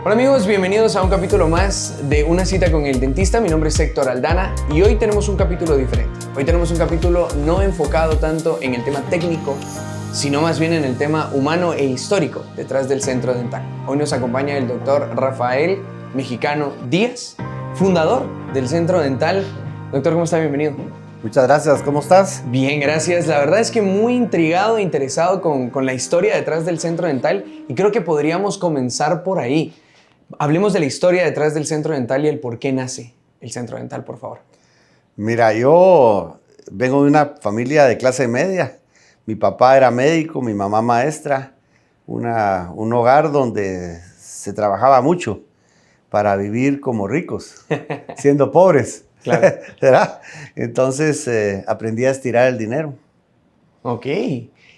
Hola amigos, bienvenidos a un capítulo más de Una cita con el dentista. Mi nombre es Héctor Aldana y hoy tenemos un capítulo diferente. Hoy tenemos un capítulo no enfocado tanto en el tema técnico, sino más bien en el tema humano e histórico detrás del centro dental. Hoy nos acompaña el doctor Rafael Mexicano Díaz, fundador del centro dental. Doctor, ¿cómo está? Bienvenido. Muchas gracias, ¿cómo estás? Bien, gracias. La verdad es que muy intrigado e interesado con la historia detrás del centro dental y creo que podríamos comenzar por ahí. Hablemos de la historia detrás del centro dental y el por qué nace el centro dental, por favor. Mira, yo vengo de una familia de clase media. Mi papá era médico, mi mamá maestra, un hogar donde se trabajaba mucho para vivir como ricos, siendo pobres. Claro. ¿Verdad? Entonces aprendí a estirar el dinero. Ok.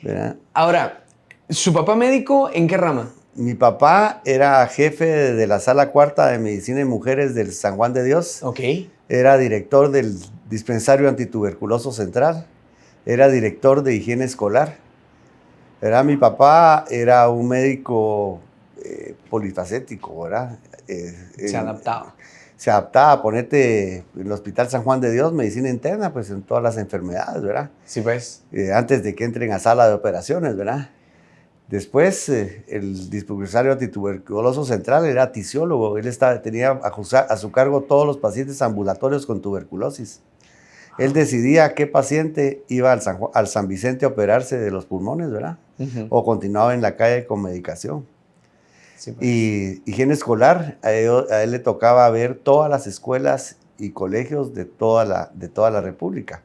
¿Verdad? Ahora, ¿su papá médico en qué rama? Mi papá era jefe de la sala cuarta de medicina y mujeres del San Juan de Dios. Ok. Era director del dispensario antituberculoso central. Era director de higiene escolar. Mi papá era un médico polifacético, ¿verdad? Se adaptaba. Se adaptaba a ponerte en el Hospital San Juan de Dios, medicina interna, pues en todas las enfermedades, ¿verdad? Sí, pues. Antes de que entren a sala de operaciones, ¿verdad? Después, el dispensario antituberculoso central era tisiólogo. Él tenía a su cargo todos los pacientes ambulatorios con tuberculosis. Él decidía qué paciente iba al San Vicente a operarse de los pulmones, ¿verdad? O continuaba en la calle con medicación. Sí, pues. Y higiene escolar, a él le tocaba ver todas las escuelas y colegios de toda la República,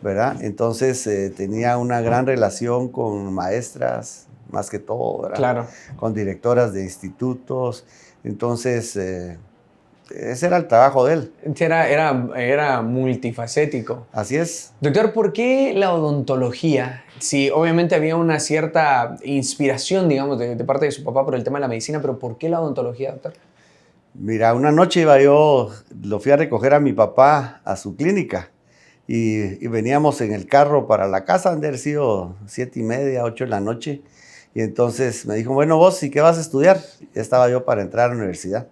¿verdad? Entonces tenía una gran relación con maestras, más que todo, ¿verdad? Claro. Con directoras de institutos. Entonces, ese era el trabajo de él. Era multifacético. Así es. Doctor, ¿por qué la odontología? Sí, obviamente había una cierta inspiración, digamos, de parte de su papá por el tema de la medicina, pero ¿por qué la odontología, doctor? Mira, una noche lo fui a recoger a mi papá a su clínica y veníamos en el carro para la casa, han de haber sido 7:30, 8 de la noche. Y entonces me dijo, bueno, vos, ¿y qué vas a estudiar? Ya estaba yo para entrar a la universidad.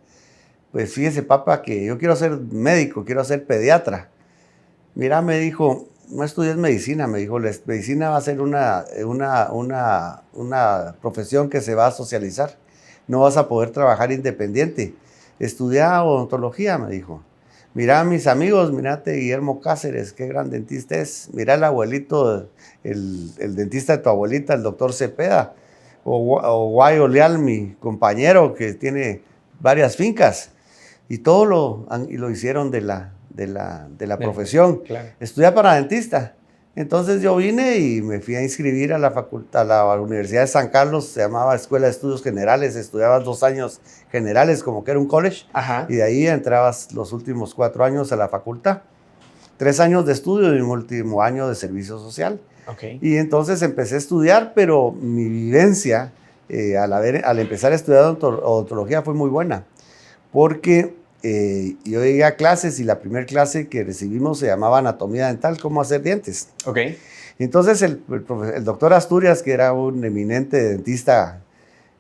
Pues fíjese, papá, que yo quiero ser médico, quiero ser pediatra. Mira, me dijo, no estudies medicina, me dijo, la medicina va a ser una profesión que se va a socializar. No vas a poder trabajar independiente. Estudia odontología, me dijo. Mira a mis amigos, mirate Guillermo Cáceres, qué gran dentista es. Mira el abuelito, el dentista de tu abuelita, el doctor Cepeda. O Guayo Leal, mi compañero, que tiene varias fincas. Y todo lo hicieron de la profesión. Claro. Estudiar para dentista. Entonces yo vine y me fui a inscribir a a la Universidad de San Carlos, se llamaba Escuela de Estudios Generales. Estudiabas 2 años generales, como que era un college. Ajá. Y de ahí entrabas los últimos 4 años a la facultad. 3 años de estudio y un último año de servicio social. Okay. Y entonces empecé a estudiar, pero mi vivencia al empezar a estudiar odontología fue muy buena, porque yo llegué a clases y la primera clase que recibimos se llamaba anatomía dental, cómo hacer dientes. Ok. Entonces el doctor Asturias, que era un eminente dentista,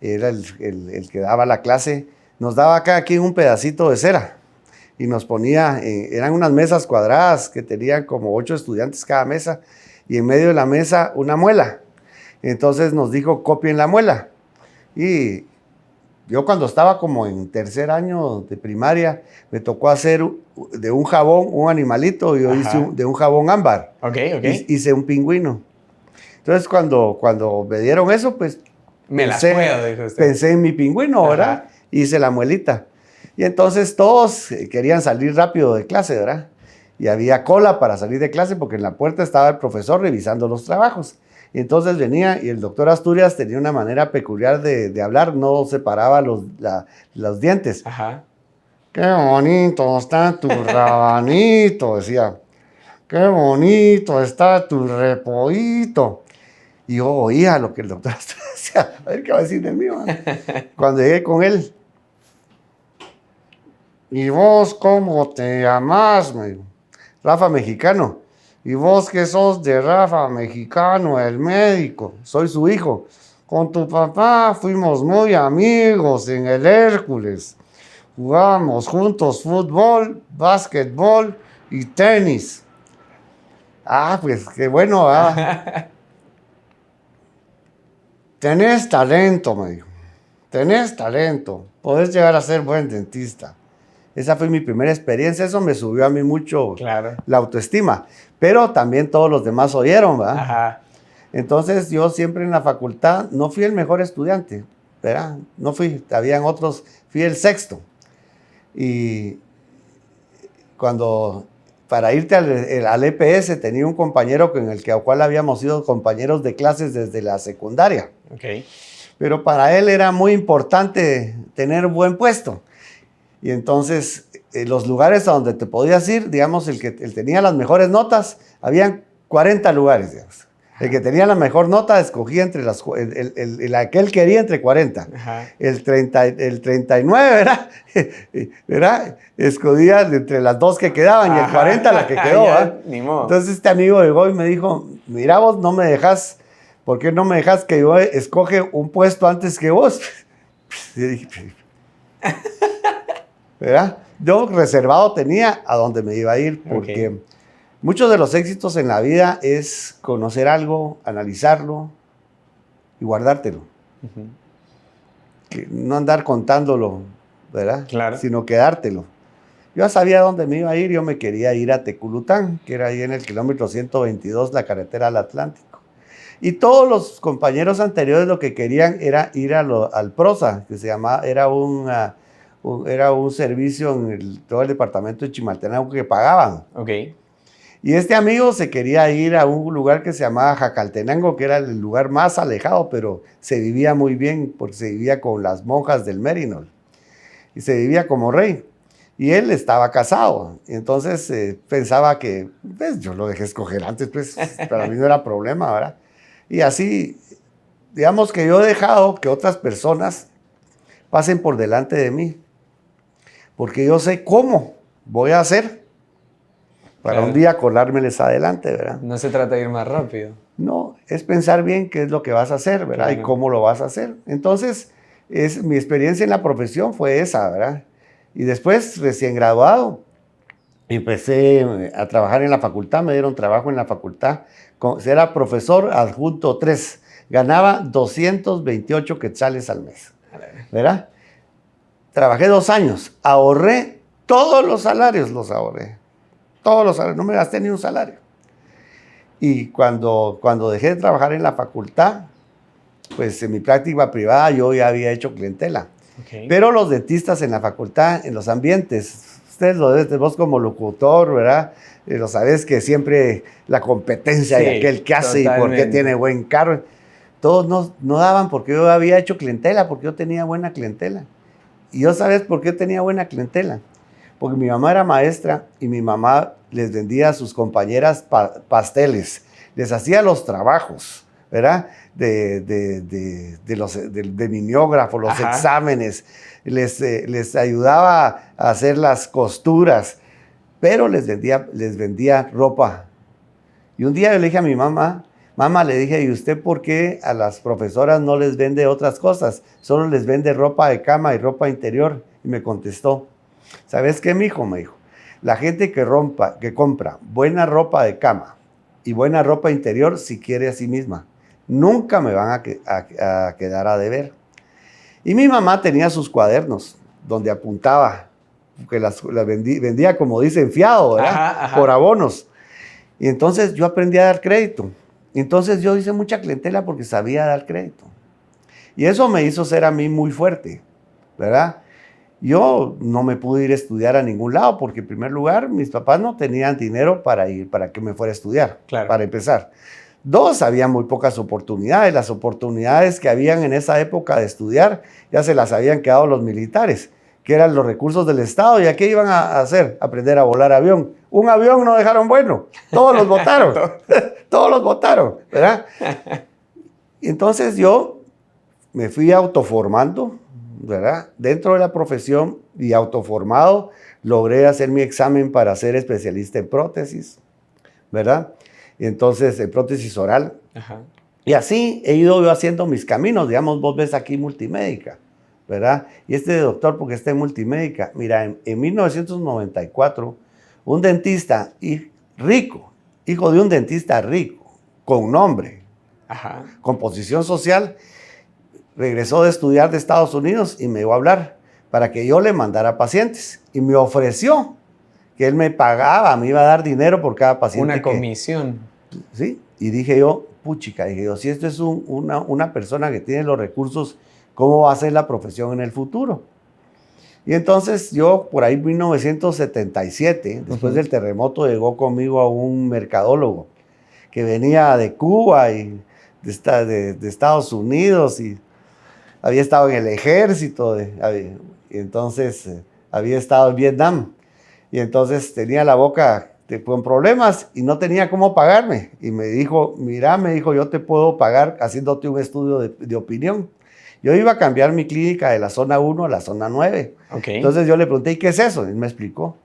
era el que daba la clase, nos daba cada quien un pedacito de cera y nos ponía, eran unas mesas cuadradas que tenían como 8 estudiantes cada mesa, y en medio de la mesa una muela. Entonces nos dijo, copien la muela. Y yo cuando estaba como en 3er año de primaria, me tocó hacer de un jabón un animalito, y yo hice de un jabón ámbar. Ok. Hice un pingüino. Entonces cuando me dieron eso, pues pensé en mi pingüino, ¿verdad? Hice la muelita. Y entonces todos querían salir rápido de clase, ¿verdad? Y había cola para salir de clase porque en la puerta estaba el profesor revisando los trabajos. Y entonces venía, y el doctor Asturias tenía una manera peculiar de hablar, no separaba los dientes. Ajá. Qué bonito está tu rabanito, decía. Qué bonito está tu repollito. Y yo oía lo que el doctor Asturias decía, a ver qué va a decir del mío. Cuando llegué con él, ¿y vos cómo te llamás? Me dijo. Rafa Mexicano. ¿Y vos qué sos de Rafa Mexicano, el médico? Soy su hijo. Con tu papá fuimos muy amigos en el Hércules. Jugábamos juntos fútbol, básquetbol y tenis. Ah, pues qué bueno, ¿ah? Tenés talento, me dijo. Tenés talento. Podés llegar a ser buen dentista. Esa fue mi primera experiencia. Eso me subió a mí mucho la autoestima. Pero también todos los demás oyeron, ¿verdad? Ajá. Entonces yo siempre en la facultad no fui el mejor estudiante, ¿verdad? No fui, habían otros, fui el sexto. Y cuando, para irte al EPS, tenía un compañero con el cual habíamos sido compañeros de clases desde la secundaria. Okay. Pero para él era muy importante tener buen puesto. Y entonces, los lugares a donde te podías ir, digamos, el que tenía las mejores notas, habían 40 lugares, digamos. El que tenía la mejor nota escogía entre la que él quería entre 40. Ajá. El 39, ¿verdad? ¿verdad? Escogía entre las dos que quedaban. Ajá. Y el 40 la que quedó. Ya, ni modo. Entonces este amigo llegó y me dijo, mira vos, no me dejas, ¿por qué no me dejas que yo escoge un puesto antes que vos? Y dije, ¿verdad? Yo reservado tenía a dónde me iba a ir porque... Okay. Muchos de los éxitos en la vida es conocer algo, analizarlo y guardártelo. Que no andar contándolo, ¿verdad? Claro. Sino quedártelo. Yo ya sabía dónde me iba a ir. Yo me quería ir a Teculután, que era ahí en el kilómetro 122, la carretera al Atlántico. Y todos los compañeros anteriores lo que querían era ir al PROSA, que se llamaba, era un servicio en todo el departamento de Chimaltenango que pagaban. Okay. Y este amigo se quería ir a un lugar que se llamaba Jacaltenango, que era el lugar más alejado, pero se vivía muy bien porque se vivía con las monjas del Merinol. Y se vivía como rey. Y él estaba casado. Y entonces pensaba que, pues yo lo dejé escoger antes, pues para mí no era problema, ¿verdad? Y así, digamos que yo he dejado que otras personas pasen por delante de mí. Porque yo sé cómo voy a hacer para un día colármeles adelante, ¿verdad? No se trata de ir más rápido. No, es pensar bien qué es lo que vas a hacer, ¿verdad? Claro. Y cómo lo vas a hacer. Entonces, mi experiencia en la profesión fue esa, ¿verdad? Y después, recién graduado, empecé a trabajar en la facultad, me dieron trabajo en la facultad. Era profesor adjunto 3, ganaba 228 quetzales al mes, ¿verdad? Trabajé 2 años, ahorré todos los salarios, los ahorré. Todos los salarios, no me gasté ni un salario. Y cuando dejé de trabajar en la facultad, pues en mi práctica privada yo ya había hecho clientela. Okay. Pero los dentistas en la facultad, en los ambientes, ustedes lo ven, vos como locutor, ¿verdad? Lo sabés que siempre la competencia de aquel que hace y por qué tiene buen carro. Todos no daban porque yo había hecho clientela, porque yo tenía buena clientela. Y yo, ¿sabes por qué tenía buena clientela? Porque mi mamá era maestra y mi mamá les vendía a sus compañeras pasteles, les hacía los trabajos, ¿verdad? De mimeógrafo, los Ajá. exámenes, les ayudaba a hacer las costuras, pero les vendía ropa. Y un día yo le dije a mi mamá, le dije, ¿y usted por qué a las profesoras no les vende otras cosas? Solo les vende ropa de cama y ropa interior. Y me contestó, ¿sabes qué, mijo? Me dijo, la gente que compra buena ropa de cama y buena ropa interior si quiere a sí misma. Nunca me van a quedar a deber. Y mi mamá tenía sus cuadernos donde apuntaba, que las vendía como dicen fiado, ¿verdad? Ajá, ajá. Por abonos. Y entonces yo aprendí a dar crédito. Entonces yo hice mucha clientela porque sabía dar crédito. Y eso me hizo ser a mí muy fuerte, ¿verdad? Yo no me pude ir a estudiar a ningún lado porque, en primer lugar, mis papás no tenían dinero para que me fuera a estudiar, claro. Para empezar. 2, había muy pocas oportunidades. Las oportunidades que habían en esa época de estudiar ya se las habían quedado los militares, que eran los recursos del Estado. ¿Y a qué iban a hacer? Aprender a volar avión. Un avión no dejaron bueno. Todos los votaron. Todos los votaron, ¿verdad? Entonces yo me fui autoformando, ¿verdad? Dentro de la profesión y autoformado, logré hacer mi examen para ser especialista en prótesis, ¿verdad? Entonces, en prótesis oral. Ajá. Y así he ido yo haciendo mis caminos. Digamos, vos ves aquí Multimédica, ¿verdad? Y este doctor, porque está en Multimédica. Mira, en 1994, un dentista rico, hijo de un dentista rico, con nombre, Ajá. con posición social, regresó de estudiar de Estados Unidos y me iba a hablar para que yo le mandara pacientes. Y me ofreció que él me pagaba, me iba a dar dinero por cada paciente. Una comisión. ¿Sí? Y dije yo, puchica, dije yo, si esto es una persona que tiene los recursos, ¿cómo va a ser la profesión en el futuro? Y entonces yo, por ahí 1977, después del terremoto, llegó conmigo a un mercadólogo que venía de Cuba y de Estados Unidos y había estado en el ejército, y entonces había estado en Vietnam. Y entonces tenía la boca con problemas y no tenía cómo pagarme. Y me dijo, mira, me dijo, yo te puedo pagar haciéndote un estudio de opinión. Yo iba a cambiar mi clínica de la zona 1 a la zona 9. Okay. Entonces yo le pregunté, ¿y qué es eso? Y él me explicó.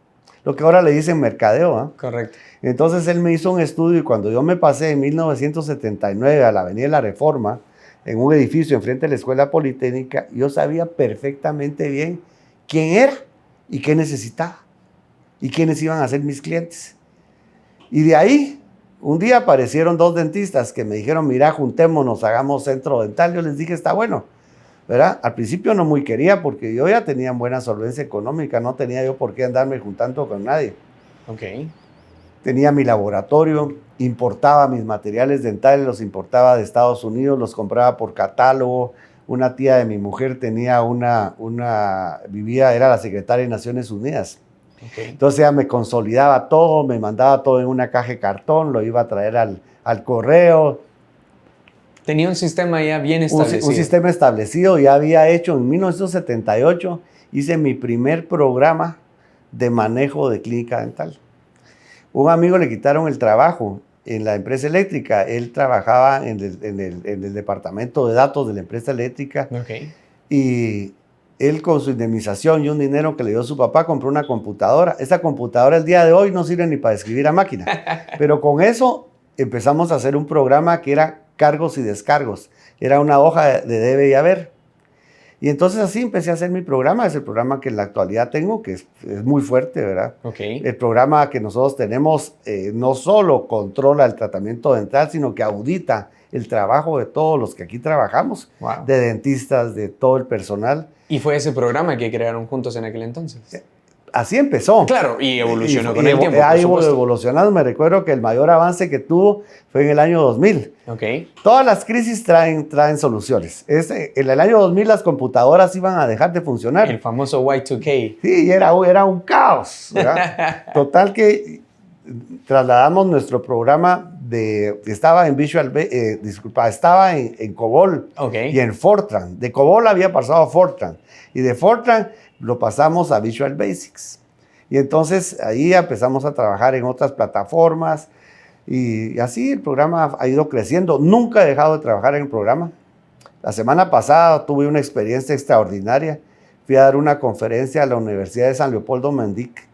Lo que ahora le dicen mercadeo. ¿Eh? Correcto. Entonces él me hizo un estudio y cuando yo me pasé en 1979 a la Avenida de la Reforma, en un edificio enfrente de la Escuela Politécnica, yo sabía perfectamente bien quién era y qué necesitaba y quiénes iban a ser mis clientes. Y de ahí, un día aparecieron dos dentistas que me dijeron, mira, juntémonos, hagamos centro dental. Yo les dije, está bueno, ¿verdad? Al principio no muy quería porque yo ya tenía buena solvencia económica, no tenía yo por qué andarme juntando con nadie. Ok. Tenía mi laboratorio, importaba mis materiales dentales, los importaba de Estados Unidos, los compraba por catálogo. Una tía de mi mujer tenía vivía, era la secretaria de Naciones Unidas. Okay. Entonces ella me consolidaba todo, me mandaba todo en una caja de cartón, lo iba a traer al correo. Tenía un sistema ya bien establecido. Un sistema establecido, ya había hecho en 1978, hice mi primer programa de manejo de clínica dental. Un amigo le quitaron el trabajo en la empresa eléctrica. Él trabajaba en el departamento de datos de la empresa eléctrica. Okay. Y él con su indemnización y un dinero que le dio su papá compró una computadora. Esa computadora el día de hoy no sirve ni para escribir a máquina. Pero con eso empezamos a hacer un programa que era cargos y descargos. Era una hoja de debe y haber. Y entonces así empecé a hacer mi programa. Es el programa que en la actualidad tengo, que es muy fuerte, ¿verdad? Okay. El programa que nosotros tenemos no solo controla el tratamiento dental, sino que audita el trabajo de todos los que aquí trabajamos, Wow. de dentistas, de todo el personal. ¿Y fue ese programa que crearon juntos en aquel entonces? Así empezó. Claro, y evolucionó con el tiempo, Ha por ido supuesto. evolucionando. Me recuerdo que el mayor avance que tuvo fue en el año 2000. Okay. Todas las crisis traen soluciones. En el año 2000 las computadoras iban a dejar de funcionar. El famoso Y2K. Sí, era un caos, ¿verdad? Total que trasladamos nuestro programa estaba en estaba en COBOL Okay. y en Fortran. De COBOL había pasado a Fortran y de Fortran lo pasamos a Visual Basics. Y entonces ahí empezamos a trabajar en otras plataformas y así el programa ha ido creciendo. Nunca he dejado de trabajar en el programa. La semana pasada tuve una experiencia extraordinaria. Fui a dar una conferencia a la Universidad de San Leopoldo Mendic.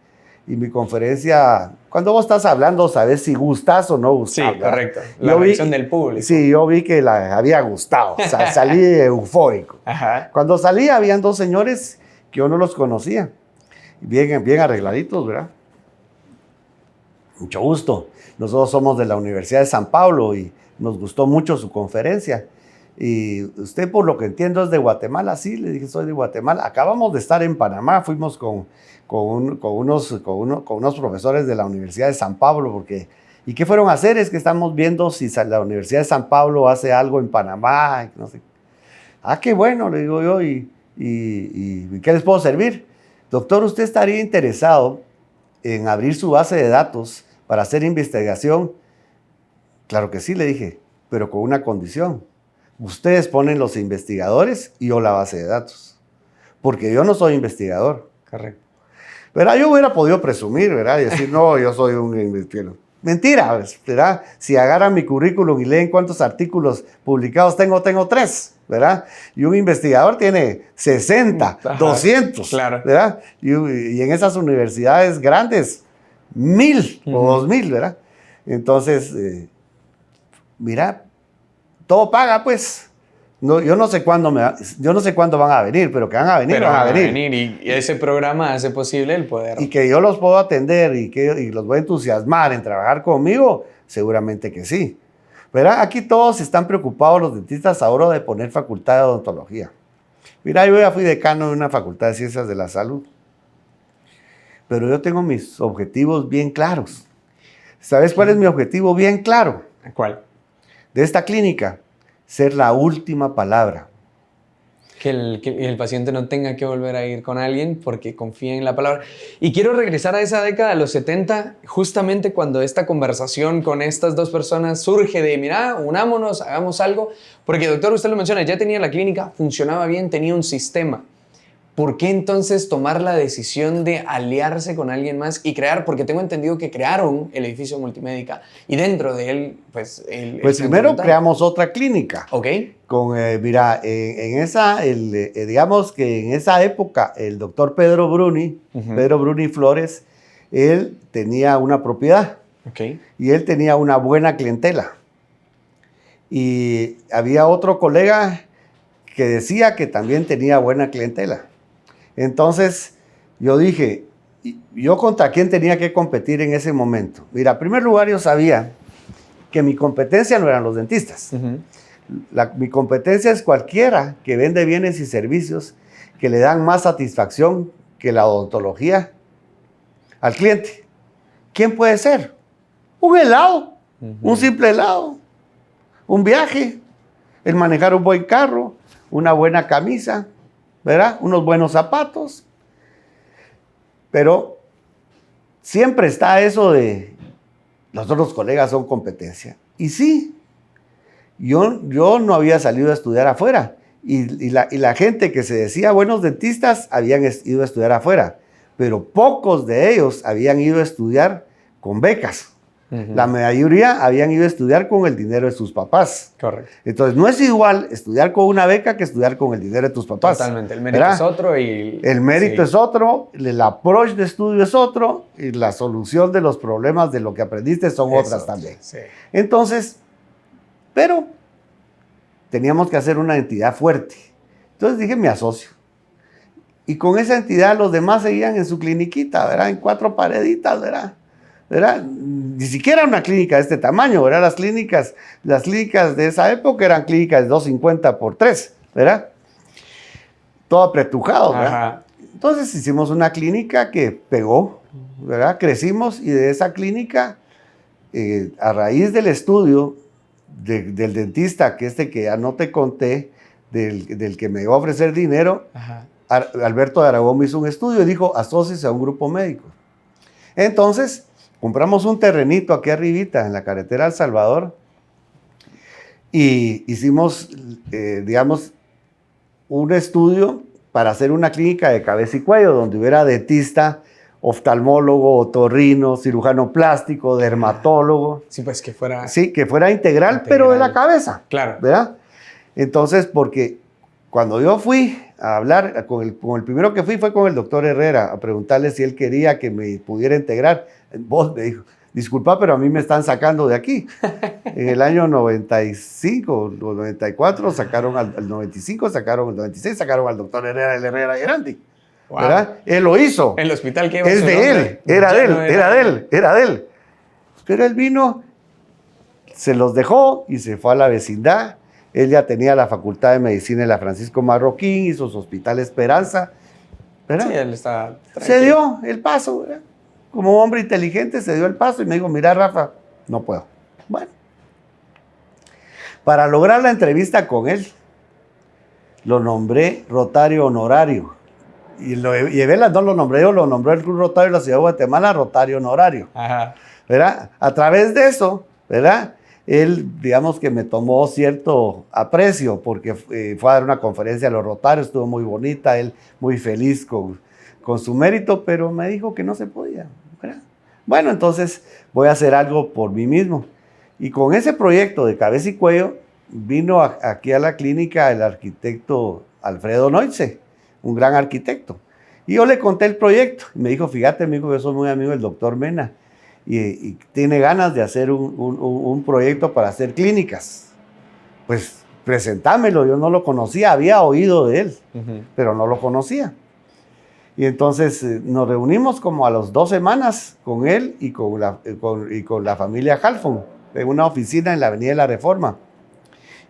Y mi conferencia, cuando vos estás hablando, sabes si gustas o no gustas. Sí, correcto. La reacción del público. Sí, yo vi que había gustado. O sea, salí eufórico. Ajá. Cuando salí, habían dos señores que yo no los conocía. Bien arregladitos, ¿verdad? Mucho gusto. Nosotros somos de la Universidad de San Pablo y nos gustó mucho su conferencia. Y usted, por lo que entiendo, es de Guatemala. Sí, le dije, soy de Guatemala. Acabamos de estar en Panamá. Fuimos con unos profesores de la Universidad de San Pablo. ¿Y qué fueron a hacer? Es que estamos viendo si la Universidad de San Pablo hace algo en Panamá. No sé. Ah, qué bueno, le digo yo. ¿Y qué les puedo servir? Doctor, ¿usted estaría interesado en abrir su base de datos para hacer investigación? Claro que sí, le dije, pero con una condición. Ustedes ponen los investigadores y yo la base de datos. Porque yo no soy investigador. Correcto. ¿Verdad? Yo hubiera podido presumir, ¿verdad? Y decir, no, yo soy un investigador. Mentira, ¿verdad? Si agarran mi currículum y leen cuántos artículos publicados tengo 3, ¿verdad? Y un investigador tiene 60, Ajá, 200, claro. ¿verdad? Y en esas universidades grandes, 1000 o 2000, ¿verdad? Entonces, mira, todo paga, pues. No, yo no sé cuándo van a venir, pero que van a venir, Pero van a venir. y ese programa hace posible el poder. Y que yo los puedo atender y los voy a entusiasmar en trabajar conmigo, seguramente que sí. ¿Verdad? Aquí todos están preocupados los dentistas ahora de poner facultad de odontología. Mira, yo ya fui decano de una facultad de ciencias de la salud, pero yo tengo mis objetivos bien claros. ¿Sabes cuál es mi objetivo bien claro? ¿Cuál? De esta clínica, ser la última palabra. Que el paciente no tenga que volver a ir con alguien porque confía en la palabra. Y quiero regresar a esa década de los 70, justamente cuando esta conversación con estas dos personas surge de, mira, unámonos, hagamos algo. Porque, doctor, usted lo menciona, ya tenía la clínica, funcionaba bien, tenía un sistema. ¿Por qué entonces tomar la decisión de aliarse con alguien más y crear? Porque tengo entendido que crearon el edificio Multimédica y dentro de él, pues... Pues primero creamos otra clínica. Ok. Mira, digamos que en esa época el doctor Pedro Bruni, Pedro Bruni Flores, él tenía una propiedad. Okay. Y él tenía una buena clientela. Y había otro colega que decía que también tenía buena clientela. Entonces, yo dije, ¿yo contra quién tenía que competir en ese momento? Mira, en primer lugar, yo sabía que mi competencia no eran los dentistas. Mi competencia es cualquiera que vende bienes y servicios que le dan más satisfacción que la odontología al cliente. ¿Quién puede ser? Un helado, un simple helado, un viaje, el manejar un buen carro, una buena camisa, ¿verdad? Unos buenos zapatos. Pero siempre está eso de los otros colegas son competencia. Y sí, yo no había salido a estudiar afuera. Y la gente que se decía buenos dentistas habían ido a estudiar afuera. Pero pocos de ellos habían ido a estudiar con becas. La mayoría habían ido a estudiar con el dinero de sus papás. Correcto. Entonces, no es igual estudiar con una beca que estudiar con el dinero de tus papás. Totalmente. El mérito es otro y... El mérito es otro, el approach de estudio es otro y la solución de los problemas de lo que aprendiste son otras también. Sí. Entonces, pero teníamos que hacer una entidad fuerte. Entonces dije, me asocio. Y con esa entidad los demás seguían en su cliniquita, ¿verdad? En 4 pareditas, ¿verdad? Ni siquiera una clínica de este tamaño, ¿verdad? Las clínicas de esa época eran clínicas de 250 por 3, ¿verdad? Todo apretujado, ¿verdad? Ajá. Entonces hicimos una clínica que pegó, ¿verdad? Crecimos y de esa clínica, a raíz del estudio del dentista, que ya no te conté, del que me iba a ofrecer dinero, Ajá. Alberto de Aragón me hizo un estudio y dijo, asóciese a un grupo médico. Entonces, compramos un terrenito aquí arribita, en la carretera El Salvador, y hicimos, digamos, un estudio para hacer una clínica de cabeza y cuello, donde hubiera dentista, oftalmólogo, otorrino, cirujano plástico, dermatólogo. Sí, pues que fuera... Sí, que fuera integral, pero de la cabeza. Claro. ¿Verdad? Entonces, porque cuando yo fui a hablar, con el primero que fui fue con el doctor Herrera, a preguntarle si él quería que me pudiera integrar. Vos me dijo, disculpa, pero a mí me están sacando de aquí. En el año 95 o 94 sacaron al 95, sacaron el 96, sacaron al doctor Herrera, el Herrera Grandi. Wow. ¿Verdad? Él lo hizo. El hospital que iba es de él, era de él. Pero él vino, se los dejó y se fue a la vecindad. Él ya tenía la Facultad de Medicina en la Francisco Marroquín, hizo su Hospital Esperanza. ¿Verdad? Sí, él está tranquilo. Se dio el paso, ¿verdad? Como hombre inteligente se dio el paso y me dijo, mira Rafa, no puedo. Bueno, para lograr la entrevista con él, lo nombré Rotario Honorario. Y no lo nombré yo, lo nombró el Club Rotario de la Ciudad de Guatemala, Rotario Honorario. Ajá. ¿Verdad? A través de eso, ¿verdad? Él, digamos que me tomó cierto aprecio porque fue a dar una conferencia a los Rotarios, estuvo muy bonita, él muy feliz con su mérito, pero me dijo que no se podía, ¿verdad? Bueno, entonces voy a hacer algo por mí mismo. Y con ese proyecto de cabeza y cuello, vino aquí a la clínica el arquitecto Alfredo Noitze, un gran arquitecto. Y yo le conté el proyecto. Y me dijo, fíjate, amigo, yo soy muy amigo del doctor Mena. Y tiene ganas de hacer un proyecto para hacer clínicas. pues presentámelo, yo no lo conocía, había oído de él, pero no lo conocía. Y entonces nos reunimos como a las 2 semanas con él y con la familia Halfon, en una oficina en la Avenida de la Reforma.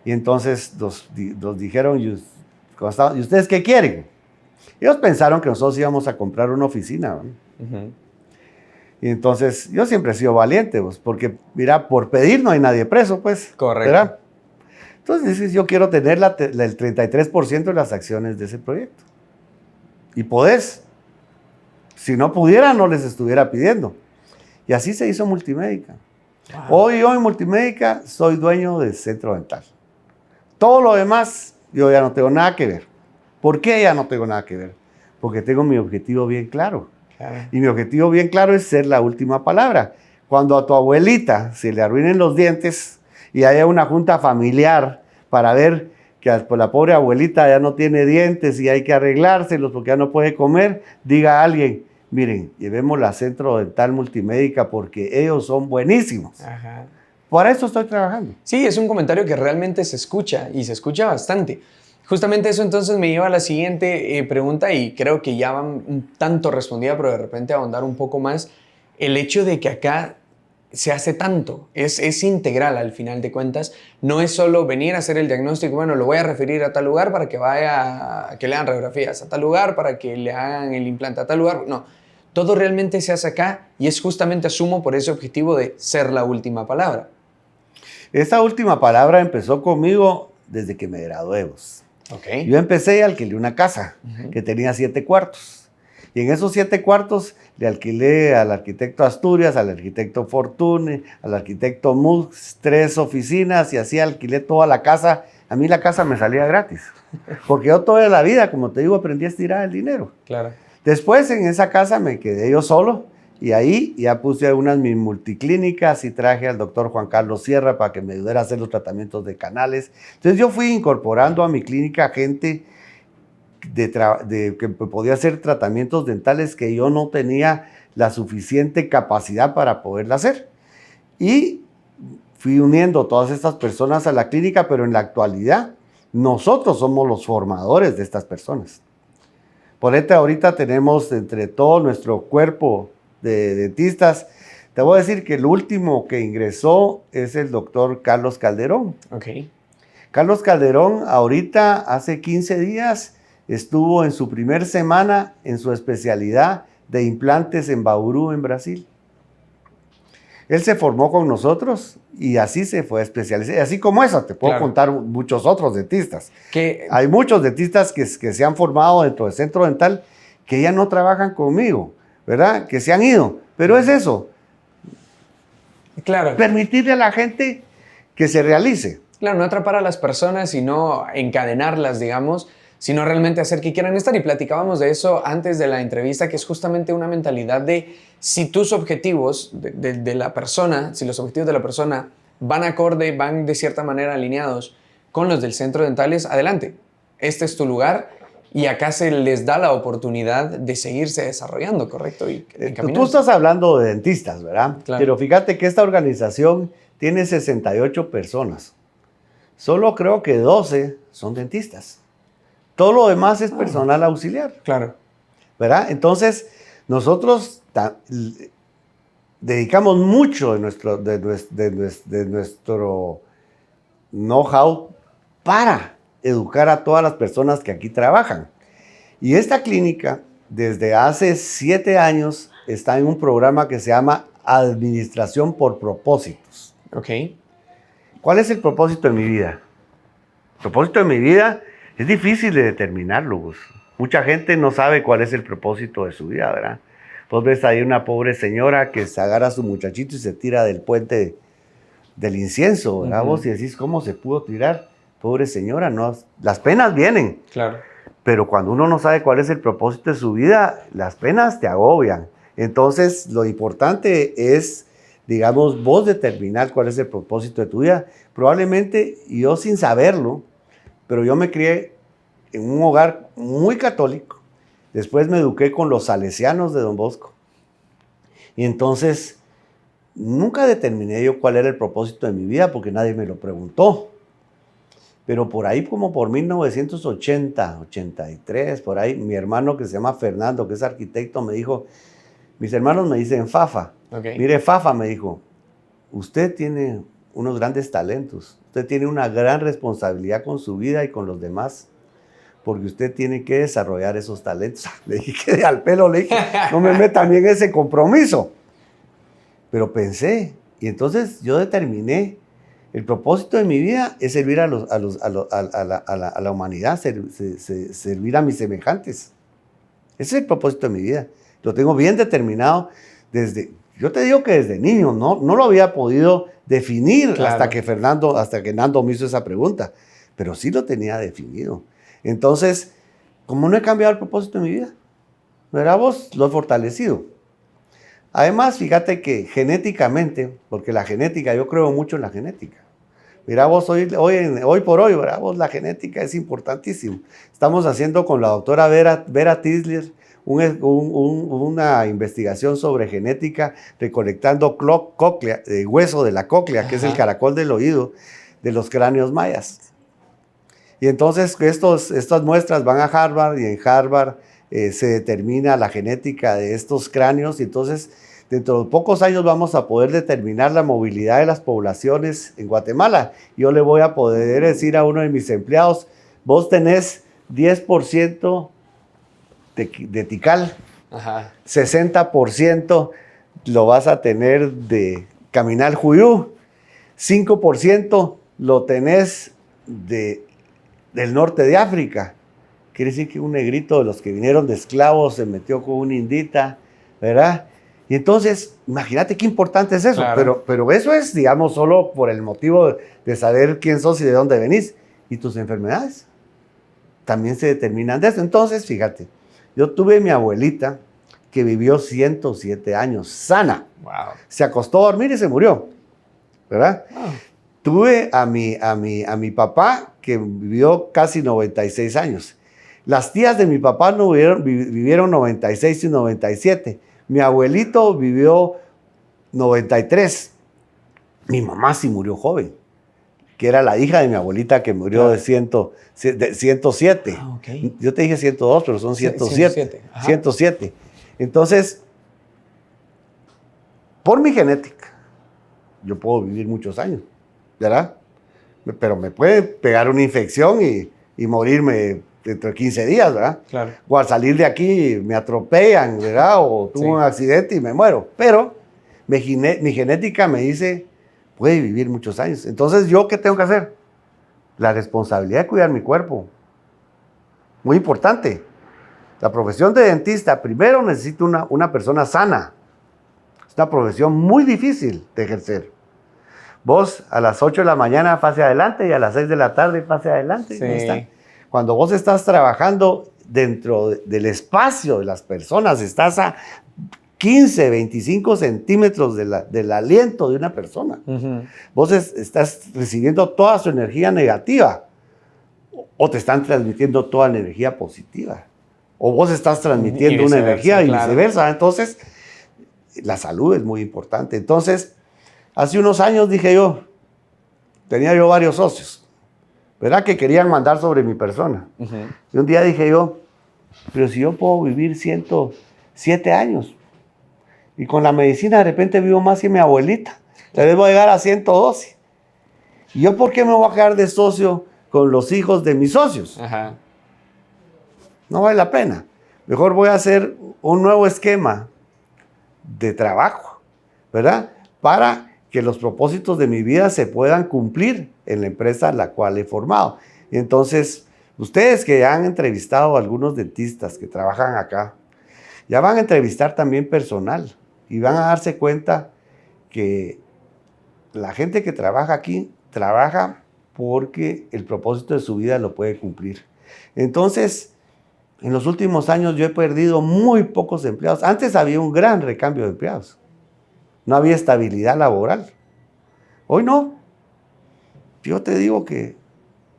Y entonces nos dijeron, ¿y ustedes qué quieren? Ellos pensaron que nosotros íbamos a comprar una oficina, ¿no? Y entonces yo siempre he sido valiente, pues, porque mira, por pedir no hay nadie preso, pues. Correcto. ¿Verdad? Entonces dices, yo quiero tener el 33% de las acciones de ese proyecto. Y podés. Si no pudiera, no les estuviera pidiendo. Y así se hizo Multimédica. Wow. Hoy en Multimédica soy dueño del centro dental. Todo lo demás, yo ya no tengo nada que ver. ¿Por qué ya no tengo nada que ver? Porque tengo mi objetivo bien claro. Y mi objetivo bien claro es ser la última palabra. Cuando a tu abuelita se le arruinen los dientes y haya una junta familiar para ver que pues, la pobre abuelita ya no tiene dientes y hay que arreglárselos porque ya no puede comer, diga a alguien, miren, llevémosla a Centro Dental Multimédica porque ellos son buenísimos. Ajá. Por eso estoy trabajando. Sí, es un comentario que realmente se escucha y se escucha bastante. Justamente eso entonces me lleva a la siguiente pregunta y creo que ya va un tanto respondida, pero de repente ahondar un poco más. El hecho de que acá se hace tanto, es integral al final de cuentas, no es solo venir a hacer el diagnóstico, bueno, lo voy a referir a tal lugar para que vaya, que le hagan radiografías, a tal lugar para que le hagan el implante, a tal lugar, no. Todo realmente se hace acá y es justamente, asumo, por ese objetivo de ser la última palabra. Esta última palabra empezó conmigo desde que me gradué. Okay. Yo empecé y alquilé una casa que tenía 7 cuartos. Y en esos 7 cuartos le alquilé al arquitecto Asturias, al arquitecto Fortune, al arquitecto Mux, 3 oficinas y así alquilé toda la casa. A mí la casa me salía gratis. Porque yo toda la vida, como te digo, aprendí a estirar el dinero. Claro. Después en esa casa me quedé yo solo. Y ahí ya puse unas mis multiclínicas y traje al doctor Juan Carlos Sierra para que me ayudara a hacer los tratamientos de canales. Entonces yo fui incorporando a mi clínica gente que podía hacer tratamientos dentales que yo no tenía la suficiente capacidad para poderla hacer. Y fui uniendo todas estas personas a la clínica, pero en la actualidad nosotros somos los formadores de estas personas. Por ende, ahorita tenemos entre todo nuestro cuerpo de dentistas, te voy a decir que el último que ingresó es el doctor Carlos Calderón. Okay. Carlos Calderón ahorita hace 15 días estuvo en su primer semana en su especialidad de implantes en Bauru, en Brasil. Él se formó con nosotros y así se fue a especializar. Así como eso, te puedo contar muchos otros dentistas. Hay muchos dentistas que se han formado dentro del centro dental que ya no trabajan conmigo, ¿verdad? Que se han ido. Pero es eso. Claro. Permitirle a la gente que se realice. Claro, no atrapar a las personas, sino encadenarlas, digamos, sino realmente hacer que quieran estar. Y platicábamos de eso antes de la entrevista, que es justamente una mentalidad de si tus objetivos de la persona, si los objetivos de la persona van acorde, van de cierta manera alineados con los del centro dentales, adelante. Este es tu lugar y acá se les da la oportunidad de seguirse desarrollando, ¿correcto? Y tú estás hablando de dentistas, ¿verdad? Claro. Pero fíjate que esta organización tiene 68 personas. Solo creo que 12 son dentistas. Todo lo demás es personal auxiliar. Claro. ¿Verdad? Entonces, nosotros dedicamos mucho de nuestro know-how para educar a todas las personas que aquí trabajan. Y esta clínica, desde hace 7 años, está en un programa que se llama Administración por Propósitos. Ok. ¿Cuál es el propósito de mi vida? El propósito de mi vida es difícil de determinarlo, pues. Mucha gente no sabe cuál es el propósito de su vida, ¿verdad? Vos ves ahí una pobre señora que se agarra a su muchachito y se tira del puente del incienso, ¿verdad? Vos y decís, ¿cómo se pudo tirar? Pobre señora, no. Las penas vienen. Claro. Pero cuando uno no sabe cuál es el propósito de su vida, las penas te agobian. Entonces, lo importante es, digamos, vos determinar cuál es el propósito de tu vida. Probablemente yo sin saberlo, pero yo me crié en un hogar muy católico. Después me eduqué con los salesianos de Don Bosco. Y entonces, nunca determiné yo cuál era el propósito de mi vida porque nadie me lo preguntó. Pero por ahí, como por 1980, 83, por ahí, mi hermano que se llama Fernando, que es arquitecto, me dijo, mis hermanos me dicen Fafa. Okay. Mire, Fafa, me dijo, usted tiene unos grandes talentos, usted tiene una gran responsabilidad con su vida y con los demás, porque usted tiene que desarrollar esos talentos. Le dije, quedé al pelo, le dije, no me metan en ese compromiso. Pero pensé, y entonces yo determiné, el propósito de mi vida es servir a la humanidad, servir a mis semejantes. Ese es el propósito de mi vida. Lo tengo bien determinado yo te digo que desde niño, no lo había podido definir, claro, hasta que Nando me hizo esa pregunta, pero sí lo tenía definido. Entonces, ¿cómo no he cambiado el propósito de mi vida? ¿Verdad vos? Lo he fortalecido. Además, fíjate que genéticamente, porque la genética, yo creo mucho en la genética. Mira vos, hoy por hoy, ¿verdad vos? La genética es importantísimo. Estamos haciendo con la doctora Vera Tisler una investigación sobre genética, recolectando hueso de la cóclea, que es el caracol del oído de los cráneos mayas. Y entonces estas muestras van a Harvard, y en Harvard se determina la genética de estos cráneos, y entonces dentro de pocos años vamos a poder determinar la movilidad de las poblaciones en Guatemala. Yo le voy a poder decir a uno de mis empleados, vos tenés 10% de Tikal, 60% lo vas a tener de Caminal Juyú, 5% lo tenés del norte de África. Quiere decir que un negrito de los que vinieron de esclavos se metió con una indita, ¿verdad? Y entonces, imagínate qué importante es eso. Claro. Pero eso es, digamos, solo por el motivo de saber quién sos y de dónde venís. Y tus enfermedades también se determinan de eso. Entonces, fíjate, yo tuve mi abuelita que vivió 107 años, sana. Wow. Se acostó a dormir y se murió, ¿verdad? Wow. Tuve a mi papá que vivió casi 96 años. Las tías de mi papá vivieron 96 y 97. Mi abuelito vivió 93. Mi mamá sí murió joven, que era la hija de mi abuelita que murió de 107. Ah, okay. Yo te dije 102, pero son 107. 107. Entonces, por mi genética, yo puedo vivir muchos años, ¿verdad? Pero me puede pegar una infección y morirme dentro de 15 días, ¿verdad? Claro. O al salir de aquí me atropellan, ¿verdad? O tuve un accidente y me muero. Pero mi genética me dice, puede vivir muchos años. Entonces, ¿yo qué tengo que hacer? La responsabilidad de cuidar mi cuerpo. Muy importante. La profesión de dentista, primero necesito una persona sana. Es una profesión muy difícil de ejercer. Vos a las 8 de la mañana pase adelante y a las 6 de la tarde pase adelante. Sí. Cuando vos estás trabajando dentro del espacio de las personas, estás a 15, 25 centímetros del aliento de una persona. Uh-huh. Vos estás recibiendo toda su energía negativa o te están transmitiendo toda la energía positiva. O vos estás transmitiendo una energía y viceversa. Claro. Entonces, la salud es muy importante. Entonces, hace unos años tenía yo varios socios, ¿verdad? Que querían mandar sobre mi persona. Uh-huh. Y un día dije yo, pero si yo puedo vivir 107 años y con la medicina de repente vivo más que mi abuelita, entonces voy a llegar a 112. ¿Y yo por qué me voy a quedar de socio con los hijos de mis socios? Uh-huh. No vale la pena. Mejor voy a hacer un nuevo esquema de trabajo, ¿verdad? Para que los propósitos de mi vida se puedan cumplir en la empresa a la cual he formado. Y entonces, ustedes que ya han entrevistado a algunos dentistas que trabajan acá, ya van a entrevistar también personal y van a darse cuenta que la gente que trabaja aquí trabaja porque el propósito de su vida lo puede cumplir. Entonces, en los últimos años yo he perdido muy pocos empleados. Antes había un gran recambio de empleados. No había estabilidad laboral. Hoy no. Yo te digo que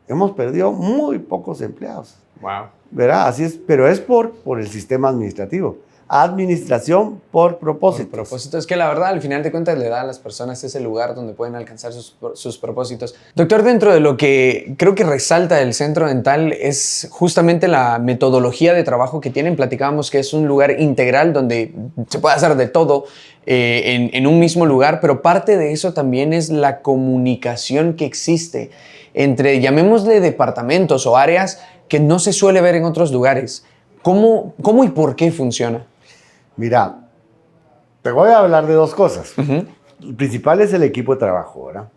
hemos perdido muy pocos empleados. Wow. ¿Verdad? Así es, pero es por el sistema administrativo. administración por propósitos. Por propósito, es que la verdad, al final de cuentas, le da a las personas ese lugar donde pueden alcanzar sus propósitos. Doctor, dentro de lo que creo que resalta el Centro Dental es justamente la metodología de trabajo que tienen. Platicábamos que es un lugar integral donde se puede hacer de todo en un mismo lugar, pero parte de eso también es la comunicación que existe entre, llamémosle, departamentos o áreas que no se suele ver en otros lugares. ¿Cómo y por qué funciona? Mira, te voy a hablar de dos cosas. El principal es el equipo de trabajo, ¿verdad?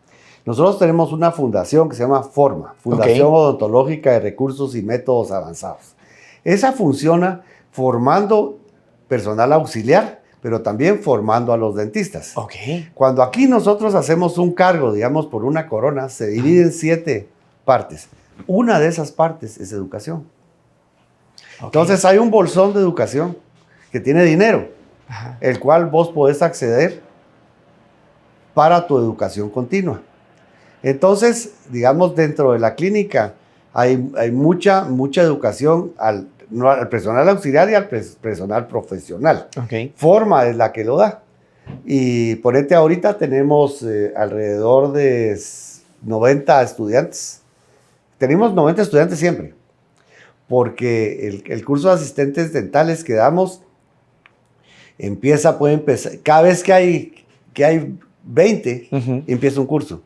Nosotros tenemos una fundación que se llama Forma, Fundación Odontológica de Recursos y Métodos Avanzados. Esa funciona formando personal auxiliar, pero también formando a los dentistas. Cuando aquí nosotros hacemos un cargo, digamos, por una corona, se divide en 7 partes. Una de esas partes es educación. Entonces hay un bolsón de educación que tiene dinero, el cual vos podés acceder para tu educación continua. Entonces, digamos, dentro de la clínica hay mucha educación al personal auxiliar y al personal profesional. Forma es la que lo da. Y ponete, ahorita tenemos alrededor de 90 estudiantes. Tenemos 90 estudiantes siempre, porque el curso de asistentes dentales que damos puede empezar, cada vez que hay 20, empieza un curso.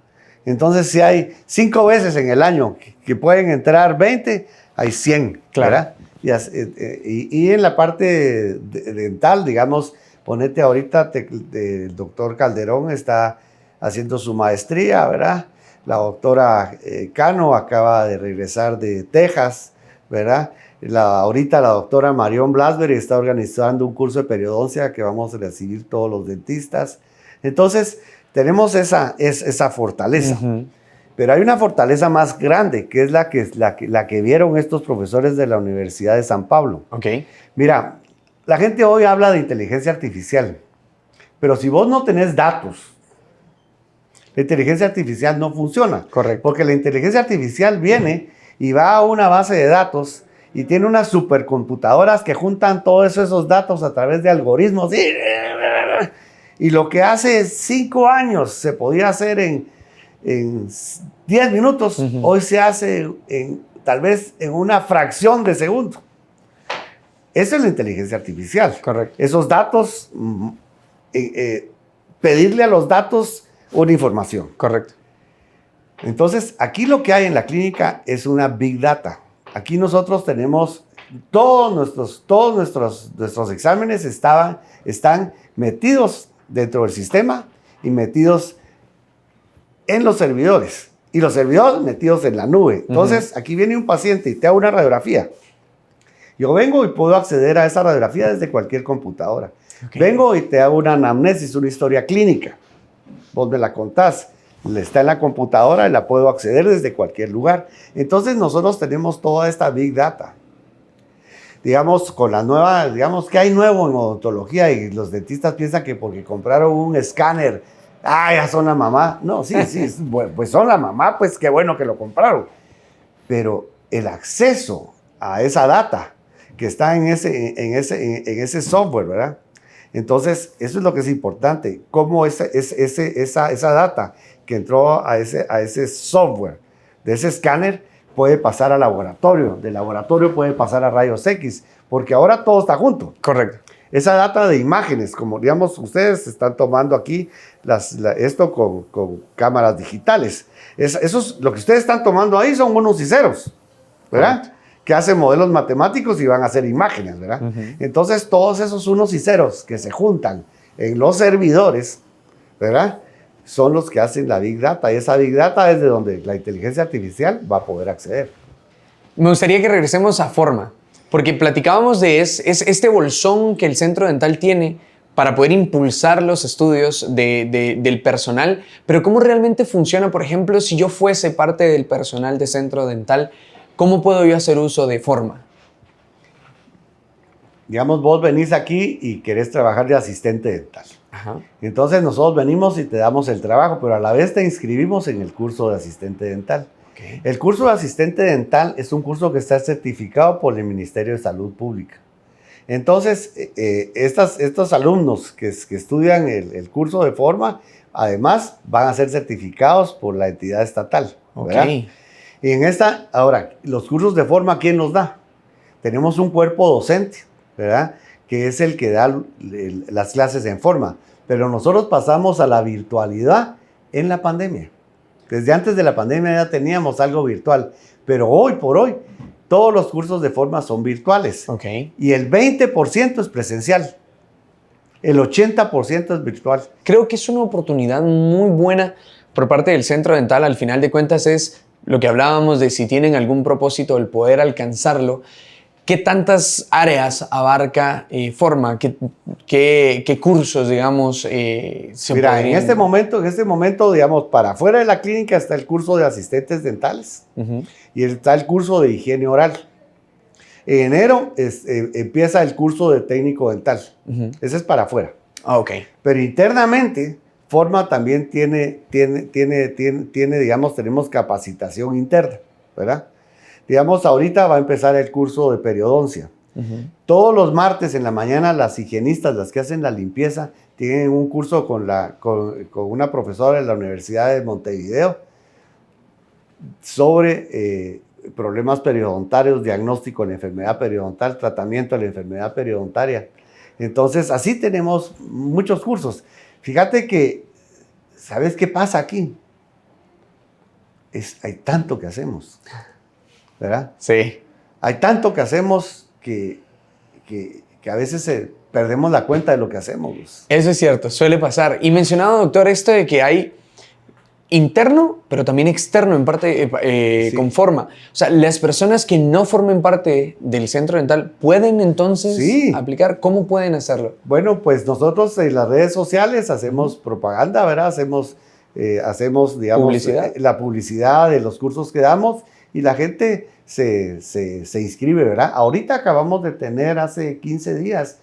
Entonces, si hay 5 veces en el año que pueden entrar 20, hay 100, ¿verdad? Y en la parte dental, digamos, ponete ahorita, el doctor Calderón está haciendo su maestría, ¿verdad? La doctora Cano acaba de regresar de Texas, ¿verdad? Ahorita la doctora Marion Blasberry está organizando un curso de periodoncia que vamos a recibir todos los dentistas. Entonces, tenemos esa fortaleza. Pero hay una fortaleza más grande, que es la que vieron estos profesores de la Universidad de San Pablo. Mira, la gente hoy habla de inteligencia artificial, pero si vos no tenés datos, la inteligencia artificial no funciona. Porque la inteligencia artificial viene y va a una base de datos y tiene unas supercomputadoras que juntan todos esos datos a través de algoritmos. Y lo que hace 5 años se podía hacer en 10 minutos, hoy se hace tal vez en una fracción de segundo. Esa es la inteligencia artificial. Esos datos, pedirle a los datos una información. Entonces, aquí lo que hay en la clínica es una Big Data. Aquí nosotros tenemos todos nuestros exámenes están metidos dentro del sistema y metidos en los servidores. Y los servidores metidos en la nube. Entonces, aquí viene un paciente y te hago una radiografía. Yo vengo y puedo acceder a esa radiografía desde cualquier computadora. Vengo y te hago una anamnesis, una historia clínica. Vos me la contás. Está en la computadora y la puedo acceder desde cualquier lugar. Entonces nosotros tenemos toda esta Big Data. Digamos, con la nueva, digamos, ¿qué hay nuevo en odontología? Y los dentistas piensan que porque compraron un escáner, ya son la mamá. No, sí, pues son la mamá, pues qué bueno que lo compraron. Pero el acceso a esa data que está en ese software, ¿verdad? Entonces, eso es lo que es importante. Cómo esa data que entró a ese software de ese escáner puede pasar al laboratorio. Del laboratorio puede pasar a rayos X, porque ahora todo está junto. Esa data de imágenes, como digamos, ustedes están tomando aquí esto con cámaras digitales. Lo que ustedes están tomando ahí son unos y ceros, ¿verdad? Que hacen modelos matemáticos y van a hacer imágenes, ¿verdad? Entonces, todos esos unos y ceros que se juntan en los servidores, ¿verdad? Son los que hacen la Big Data. Y esa Big Data es de donde la inteligencia artificial va a poder acceder. Me gustaría que regresemos a Forma, porque platicábamos de este bolsón que el Centro Dental tiene para poder impulsar los estudios del personal, pero ¿cómo realmente funciona? Por ejemplo, si yo fuese parte del personal de Centro Dental, ¿cómo puedo yo hacer uso de Forma? Digamos, vos venís aquí y querés trabajar de asistente dental. Entonces nosotros venimos y te damos el trabajo, pero a la vez te inscribimos en el curso de asistente dental. El curso de asistente dental es un curso que está certificado por el Ministerio de Salud Pública. Entonces, estos alumnos que estudian el curso de forma, además van a ser certificados por la entidad estatal, ¿verdad? Ok. Y ahora, los cursos de forma, ¿quién los da? Tenemos un cuerpo docente, ¿verdad? Que es el que da las clases en forma. Pero nosotros pasamos a la virtualidad en la pandemia. Desde antes de la pandemia ya teníamos algo virtual, pero hoy por hoy todos los cursos de forma son virtuales. Ok. Y el 20% es presencial, el 80% es virtual. Creo que es una oportunidad muy buena por parte del centro dental. Al final de cuentas es lo que hablábamos de si tienen algún propósito el poder alcanzarlo. ¿Qué tantas áreas abarca Forma? ¿Qué cursos, digamos, se Mira, podrían? en este momento, digamos, para afuera de la clínica está el curso de asistentes dentales y está el curso de higiene oral. En enero empieza el curso de técnico dental. Ese es para afuera. Ah, ok. Pero internamente, Forma también tiene, digamos, tenemos capacitación interna, ¿verdad? Digamos, ahorita va a empezar el curso de periodoncia. Todos los martes en la mañana las higienistas, las que hacen la limpieza, tienen un curso con una profesora de la Universidad de Montevideo sobre problemas periodontarios, diagnóstico de la enfermedad periodontal, tratamiento de la enfermedad periodontaria. Entonces, así tenemos muchos cursos. Fíjate que, ¿sabes qué pasa aquí? Hay tanto que hacemos, ¿verdad? Sí. Hay tanto que hacemos que a veces perdemos la cuenta de lo que hacemos. Eso es cierto, suele pasar. Y mencionaba, doctor, esto de que hay interno, pero también externo en parte Sí. con Forma. O sea, las personas que no formen parte del centro dental, ¿pueden entonces Sí. aplicar? ¿Cómo pueden hacerlo? Bueno, pues nosotros en las redes sociales hacemos propaganda, ¿verdad? Hacemos, digamos, Publicidad. La publicidad de los cursos que damos y la gente se inscribe, ¿verdad? Ahorita acabamos de tener hace 15 días,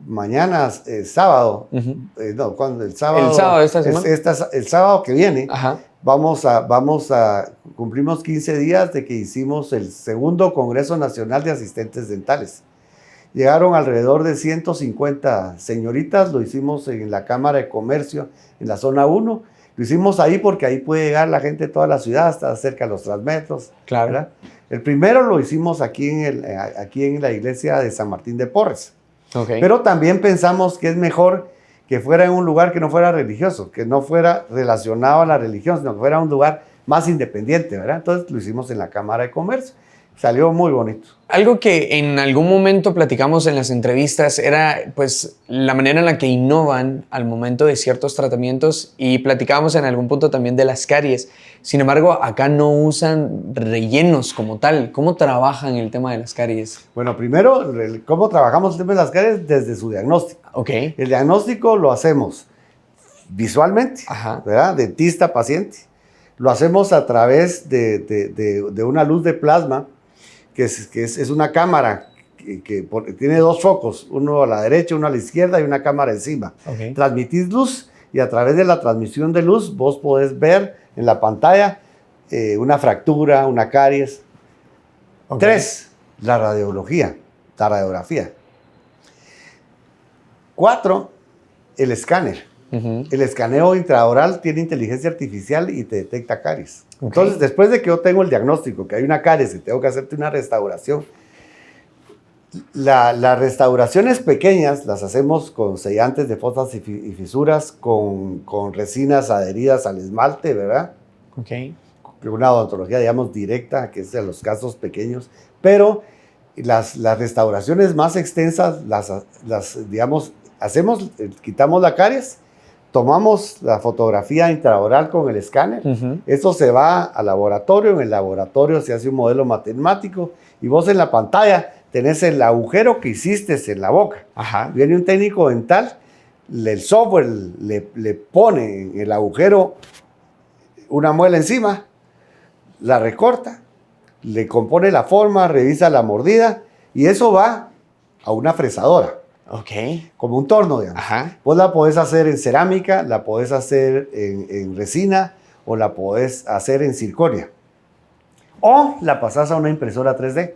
mañana sábado, no, cuando el sábado. El sábado de esta semana. El sábado que viene. Ajá. Cumplimos 15 días de que hicimos el segundo Congreso Nacional de Asistentes Dentales. Llegaron alrededor de 150 señoritas, lo hicimos en la Cámara de Comercio, en la zona 1. Lo hicimos ahí porque ahí puede llegar la gente de toda la ciudad, hasta cerca de los Transmetros. Claro. ¿Verdad? El primero lo hicimos aquí en la iglesia de San Martín de Porres. Okay. Pero también pensamos que es mejor que fuera en un lugar que no fuera religioso, que no fuera relacionado a la religión, sino que fuera un lugar más independiente, ¿verdad? Entonces lo hicimos en la Cámara de Comercio. Salió muy bonito. Algo que en algún momento platicamos en las entrevistas era pues la manera en la que innovan al momento de ciertos tratamientos y platicábamos en algún punto también de las caries. Sin embargo, acá no usan rellenos como tal. ¿Cómo trabajan el tema de las caries? Bueno, primero, ¿cómo trabajamos el tema de las caries? Desde su diagnóstico. Ok. El diagnóstico lo hacemos visualmente, Ajá. ¿verdad? Dentista, paciente. Lo hacemos a través de una luz de plasma, que es una cámara que tiene dos focos, uno a la derecha, uno a la izquierda y una cámara encima. Okay. Transmitís luz y a través de la transmisión de luz vos podés ver en la pantalla una fractura, una caries. Okay. 3, la radiografía. 4, el escáner. El escaneo intraoral tiene inteligencia artificial y te detecta caries. Okay. Entonces, después de que yo tengo el diagnóstico que hay una caries y tengo que hacerte una restauración, las restauraciones pequeñas las hacemos con sellantes de fosas y fisuras, con resinas adheridas al esmalte, ¿verdad? Okay. Una odontología, digamos, directa, que es de los casos pequeños, pero las restauraciones más extensas digamos, quitamos la caries, tomamos la fotografía intraoral con el escáner, esto se va al laboratorio, en el laboratorio se hace un modelo matemático y vos en la pantalla tenés el agujero que hiciste en la boca. Ajá. Viene un técnico dental, el software le pone en el agujero una muela encima, la recorta, le compone la forma, revisa la mordida y eso va a una fresadora. Ok. Como un torno, digamos. Ajá. Vos la podés hacer en cerámica, la podés hacer en resina o la podés hacer en circonia. O la pasás a una impresora 3D.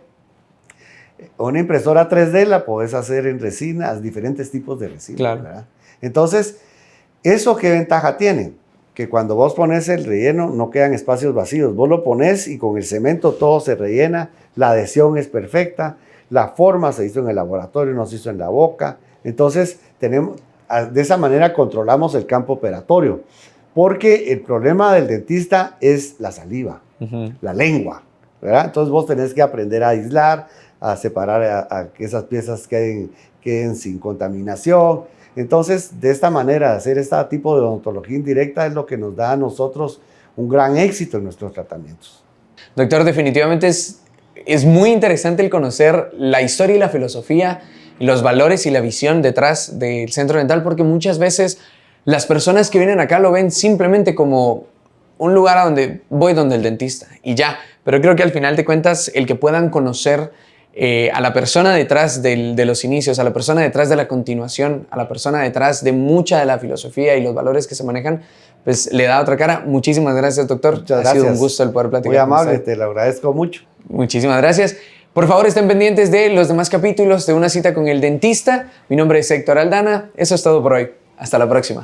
Una impresora 3D la puedes hacer en resinas, diferentes tipos de resina. Claro. ¿Verdad? Entonces, ¿eso qué ventaja tiene? Que cuando vos pones el relleno no quedan espacios vacíos. Vos lo pones y con el cemento todo se rellena, la adhesión es perfecta, la forma se hizo en el laboratorio, no se hizo en la boca. Entonces, de esa manera controlamos el campo operatorio. Porque el problema del dentista es la saliva, la lengua, ¿verdad? Entonces vos tenés que aprender a aislar, a separar, a que esas piezas queden sin contaminación. Entonces, de esta manera, hacer este tipo de odontología indirecta es lo que nos da a nosotros un gran éxito en nuestros tratamientos. Doctor, definitivamente es muy interesante el conocer la historia y la filosofía y los valores y la visión detrás del centro dental, porque muchas veces las personas que vienen acá lo ven simplemente como un lugar a donde voy donde el dentista y ya. Pero creo que al final de cuentas el que puedan conocer a la persona detrás de los inicios, a la persona detrás de la continuación, a la persona detrás de mucha de la filosofía y los valores que se manejan, pues le da otra cara. Muchísimas gracias, doctor. Muchas gracias. Ha sido un gusto el poder platicar. Muy amable, con usted. te lo agradezco mucho. Muchísimas gracias. Por favor, estén pendientes de los demás capítulos de Una cita con el dentista. Mi nombre es Héctor Aldana. Eso es todo por hoy. Hasta la próxima.